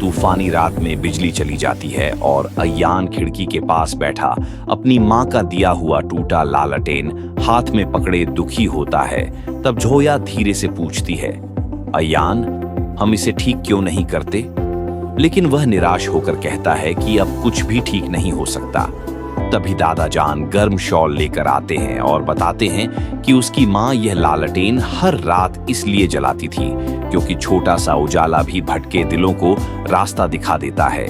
तूफानी रात में बिजली चली जाती है और अयान खिड़की के पास बैठा अपनी माँ का दिया हुआ टूटा लालटेन हाथ में पकड़े दुखी होता है। तब जोया धीरे से पूछती है, अयान, हम इसे ठीक क्यों नहीं करते? लेकिन वह निराश होकर कहता है कि अब कुछ भी ठीक नहीं हो सकता। तभी दादा जान गर्म शॉल लेकर आते हैं और बताते हैं कि उसकी माँ यह लालटेन हर रात इसलिए जलाती थी क्योंकि छोटा सा उजाला भी भटके दिलों को रास्ता दिखा देता है।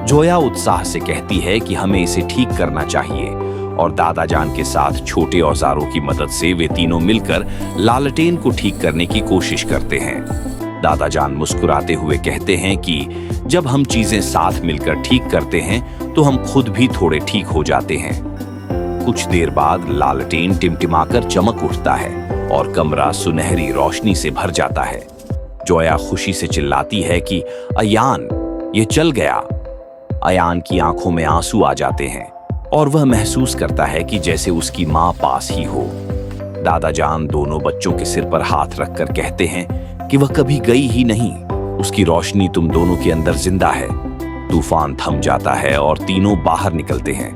जोया उत्साह से कहती है कि हमें इसे ठीक करना चाहिए और दादा जान के साथ छोटे औजारों की मदद से वे तीनों मिलकर लालटेन को ठीक करने की कोशिश करते हैं। दादा जान मुस्कुराते हुए कहते हैं कि जब हम चीजें साथ मिलकर ठीक करते हैं तो हम खुद भी थोड़े ठीक हो जाते हैं। कुछ देर बाद लालटेन टिमटिमाकर चमक उठता है और कमरा सुनहरी रोशनी से भर जाता है। जोया खुशी से चिल्लाती है कि अयान, ये चल गया। अयान की आंखों में आंसू आ जाते हैं और वह महसूस करता है कि जैसे उसकी माँ पास ही हो। दादा जान दोनों बच्चों के सिर पर हाथ रखकर कहते हैं कि वह कभी गई ही नहीं, उसकी रोशनी तुम दोनों के अंदर जिंदा है। तूफान थम जाता है और तीनों बाहर निकलते हैं,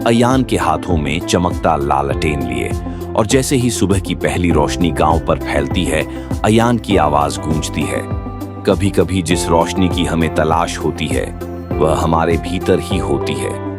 अयान के हाथों में चमकता लालटेन लिए। और जैसे ही सुबह की पहली रोशनी गांव पर फैलती है, अयान की आवाज गूंजती है, कभी कभी जिस रोशनी की हमें तलाश होती है वह हमारे भीतर ही होती है।